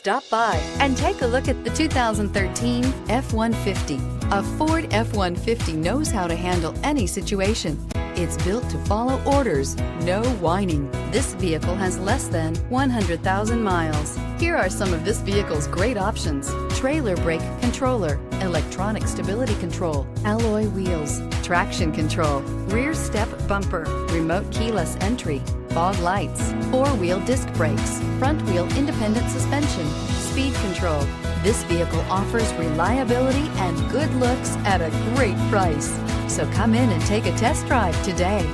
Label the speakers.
Speaker 1: Stop by and take a look at the 2013 F-150. A Ford F-150 knows how to handle any situation. It's built to follow orders, no whining. This vehicle has less than 100,000 miles. Here are some of this vehicle's great options: trailer brake controller, electronic stability control, alloy wheels, traction control, rear step bumper, remote keyless entry, fog lights, four-wheel disc brakes, front-wheel independent suspension, speed control. This vehicle offers reliability and good looks at a great price. So come in and take a test drive today.